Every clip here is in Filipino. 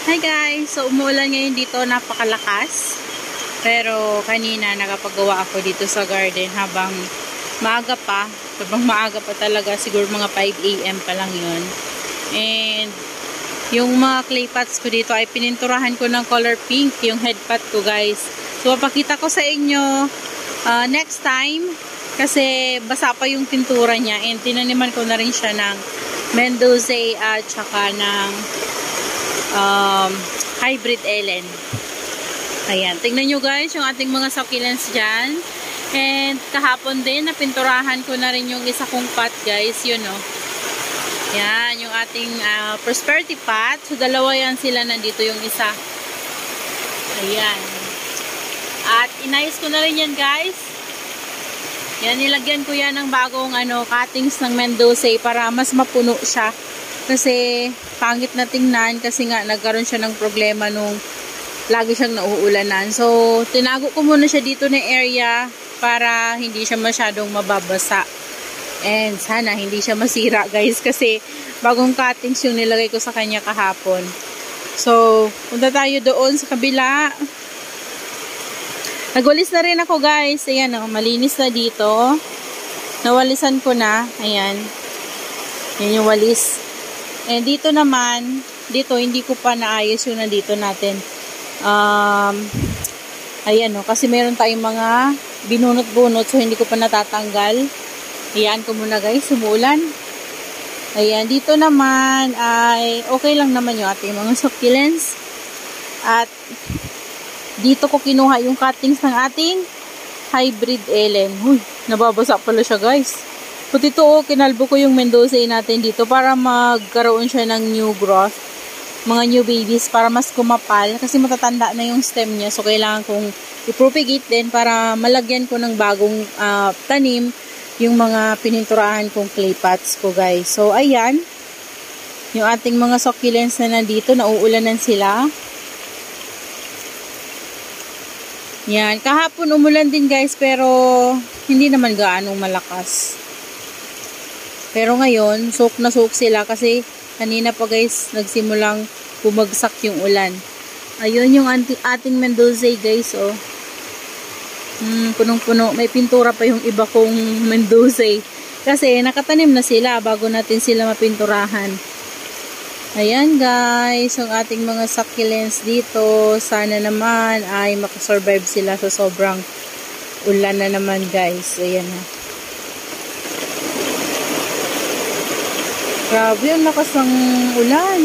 Hi guys! So umuulan ngayon dito, napakalakas. Pero kanina nakapagawa ako dito sa garden habang maaga pa. Habang maaga pa talaga, siguro mga 5 AM pa lang yun. And yung mga clay pots ko dito ay pininturahan ko ng color pink, yung head pot ko guys. So papakita ko sa inyo next time kasi basa pa yung pintura niya. And tinaniman ko na rin siya ng Mendoza at saka ng hybrid Ellen. Ayan, tingnan nyo guys yung ating mga succulents dyan. And kahapon din napinturahan ko na rin yung isa kong pot guys, yun o. Yan, yung ating prosperity pot. So dalawa yan sila, nandito yung isa. Ayan. At inayos ko na rin yan guys. Yan, nilagyan ko yan ng bagong cuttings ng Mendoza para mas mapuno siya. Kasi pangit na tingnan kasi nga nagkaroon siya ng problema nung lagi siyang nauulanan. So tinago ko muna siya dito na area para hindi siya masyadong mababasa. And sana hindi siya masira guys kasi bagong cuttings yung nilagay ko sa kanya kahapon. So punta tayo doon sa kabila. Nagwalis na rin ako guys. Ayan o, malinis na dito. Nawalisan ko na. Ayan. Yan yung walis. And dito naman, dito hindi ko pa naayos yung nandito natin. Ayan o, kasi meron tayong mga binunot-bunot so hindi ko pa natatanggal. Ayan ko muna guys, umuulan. Ayan, dito naman ay okay lang naman yung ating mga succulents. At dito ko kinuha yung cuttings ng ating hybrid Ellen. Huy, nababasa pala siya guys. Puti ito, kinalbo ko yung Mendoza natin dito para magkaroon siya ng new growth. Mga new babies para mas kumapal. Kasi matatanda na yung stem niya. So, kailangan kong i-propagate din para malagyan ko ng bagong tanim yung mga pininturahan kong clay pots ko guys. So, ayan. Yung ating mga succulents na nandito, nauulanan sila. Yan. Kahapon umulan din guys pero hindi naman gaano malakas. Pero ngayon, soak na soak sila kasi kanina pa guys, nagsimulang bumagsak yung ulan. Ayun yung ating Mendoza guys, oh. Punong-puno. May pintura pa yung iba kong Mendoza. Kasi nakatanim na sila bago natin sila mapinturahan. Ayan guys, yung ating mga succulents dito. Sana naman ay makasurvive sila sa sobrang ulan na naman guys. Ayan na. Grabe, ang lakas ng ulan.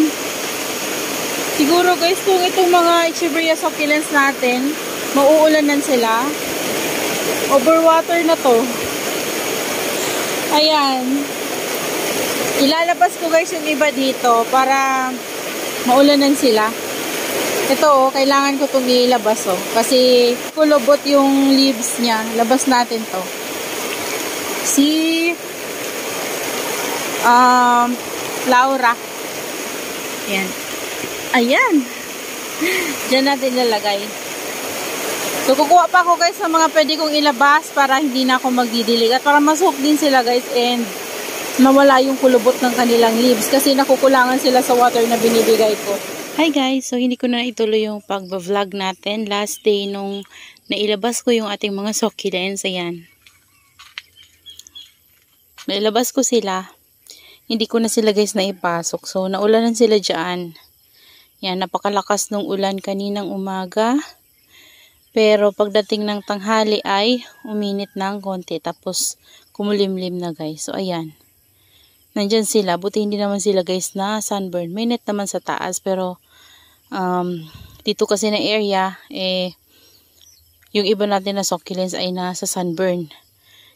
Siguro guys, kung itong mga Echeveria succulents natin, mauulanan sila. Overwater na to. Ayan. Ilalabas ko guys yung iba dito para maulanan sila. Ito oh, kailangan ko itong ilabas oh. Kasi kulubot yung leaves niya. Labas natin to. Laura. Ayan. Ayan. Diyan natin lalagay. So, kukuha pa ako guys sa mga pwede kong ilabas para hindi na ako magdidilig. At para mashook din sila guys and mawala yung kulubot ng kanilang leaves. Kasi nakukulangan sila sa water na binibigay ko. Hi guys. So, hindi ko na ituloy yung pag-vlog natin. Last day nung nailabas ko yung ating mga succulents. Ayan. Nailabas ko sila. Hindi ko na sila guys na ipasok. So, naulanan sila dyan. Yan, napakalakas ng ulan kaninang umaga. Pero, pagdating ng tanghali ay uminit ng konti. Tapos, kumulimlim na guys. So, ayan. Nandyan sila. Buti hindi naman sila guys na sunburn. May net naman sa taas. Pero, dito kasi na area, yung iba natin na succulents ay nasa sunburn.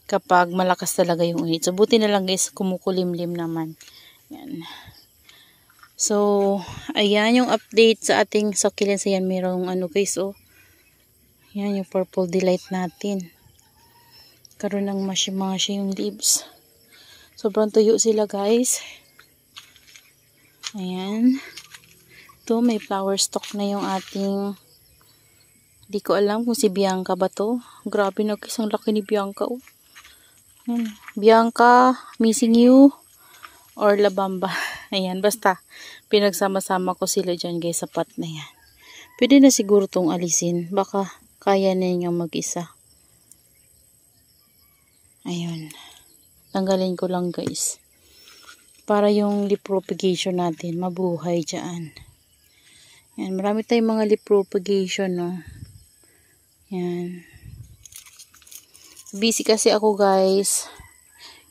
Kapag malakas talaga yung init. So, buti na lang guys, kumukulimlim naman. Yan. So, ayan yung update sa ating succulents. Ayan, mayroong guys, oh. Yan, yung purple delight natin. Karoon ng mashi-mashi yung leaves. Sobrang tuyo sila guys. Ayan. Ito, may flower stalk na yung ating... Di ko alam kung si Bianca ba to. Grabe na guys, ang laki ni Bianca, oh. Bianca, Missing You, or La Bamba. Ayan, basta pinagsama-sama ko sila dyan guys sa pot na yan. Pwede na siguro tong alisin. Baka kaya na niya mag-isa. Ayun. Tanggalin ko lang guys. Para yung leaf propagation natin mabuhay dyan. Yan, marami tayong mga leaf propagation, no. Yan. Busy kasi ako guys.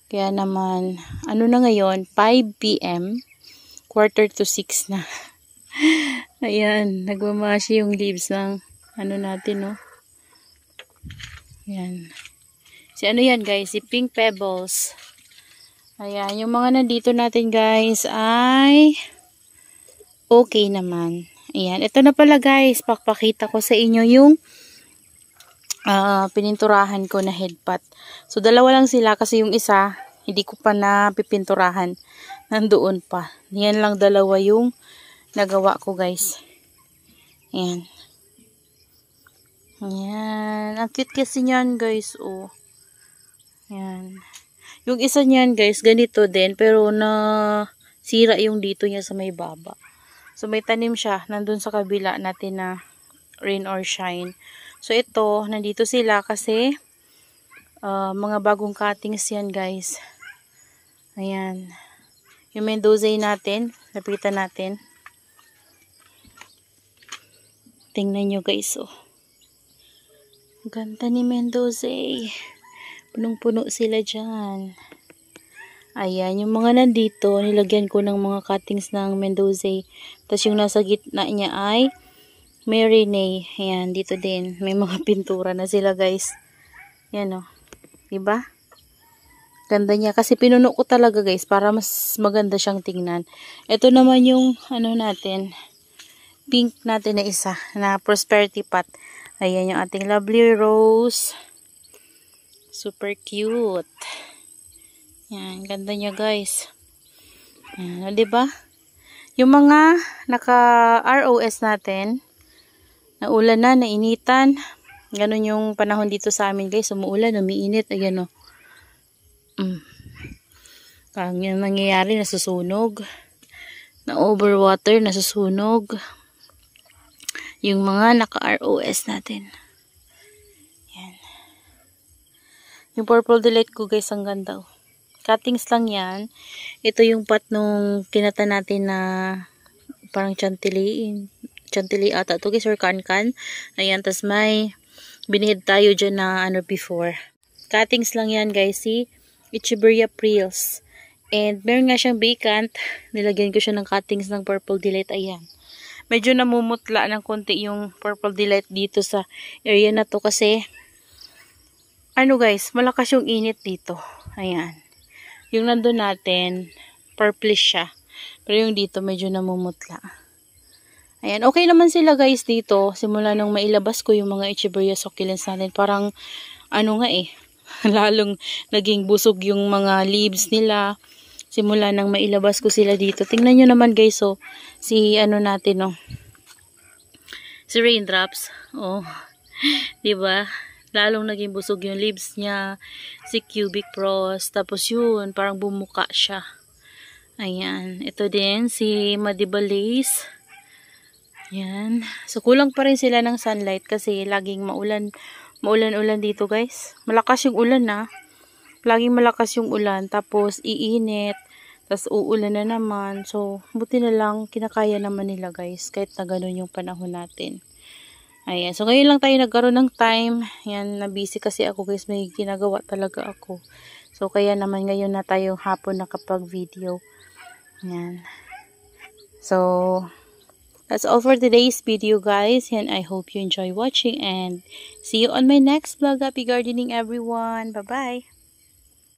Kaya naman, ano na ngayon, 5 PM, 5:45 na. Ayan, nagmamashi yung leaves ng ano natin, no. Yan. Si ano yan guys, si Pink Pebbles. Ayan, yung mga nandito natin guys ay okay naman. Ayan, ito na pala guys, pakpakita ko sa inyo yung pininturahan ko na headpot. So, dalawa lang sila kasi yung isa, hindi ko pa na pipinturahan. Nandoon pa. Yan lang dalawa yung nagawa ko guys. Ayan. Ayan. Ang cute kasi niyan guys, oh. Ayan. Yung isa niyan guys, ganito din, pero na sira yung dito niya sa may baba. So may tanim siya, nandun sa kabila natin na rain or shine. So ito, nandito sila kasi mga bagong cuttings yan guys. Ayan. Yung Mendoza natin, lapitan natin. Tingnan nyo guys, oh. Ganda ni Mendoza. Punong-puno sila dyan. Ayan, yung mga nandito, nilagyan ko ng mga cuttings ng Mendoza. Tapos yung nasa gitna niya ay Marinay. Ayan, dito din. May mga pintura na sila guys. Ayan, oh. Diba? Ganda niya. Kasi pinuno ko talaga guys para mas maganda siyang tingnan. Ito naman yung ano natin. Pink natin na isa. Na prosperity pot. Ayan yung ating lovely rose. Super cute. Yan, ganda niya guys. Yan, diba? Yung mga naka-ROS natin, naulan na, nainitan. Ganun yung panahon dito sa amin guys. Umuulan, umiinit. Ayan o. Ang yung nangyayari, nasusunog. Na-overwater, nasusunog. Yung mga naka-ROS natin. Yung Purple Delight ko guys, ang ganda. Cuttings lang yan. Ito yung pot nung kinata natin na parang chantilly ata to guys, or kan-kan. Ayan, tas may binihid tayo dyan na ano before. Cuttings lang yan guys, si Echeveria Prills. And meron nga siyang vacant. Nilagyan ko siya ng cuttings ng Purple Delight. Ayan. Medyo namumutla ng konti yung Purple Delight dito sa area na to kasi ano guys, malakas yung init dito. Ayan. Yung nandun natin, purplish siya. Pero yung dito, medyo namumutla. Ayan. Okay naman sila guys dito. Simula nung mailabas ko yung mga Echeveria succulents natin. Parang, ano nga lalong naging busog yung mga leaves nila. Simula nang mailabas ko sila dito. Tingnan nyo naman guys, oh. Si ano natin, oh. Si Raindrops. Oh. Diba? Lalong naging busog yung leaves niya. Si Cubic Frost. Tapos yun, parang bumuka siya. Ayan. Ito din, si Madibalace. Ayan. So, kulang pa rin sila ng sunlight kasi laging maulan-ulan dito guys. Malakas yung ulan na. Laging malakas yung ulan. Tapos, iinit. Tapos, uulan na naman. So, buti na lang, kinakaya naman nila guys. Kahit na ganun yung panahon natin. Ayan. So, ngayon lang tayo nagkaroon ng time. Ayan, na-busy kasi ako guys. May ginagawa talaga ako. So, kaya naman ngayon na tayo hapon nakapag-video. Ayan. So, that's all for today's video guys. And I hope you enjoy watching. And see you on my next vlog. Happy gardening everyone. Bye-bye.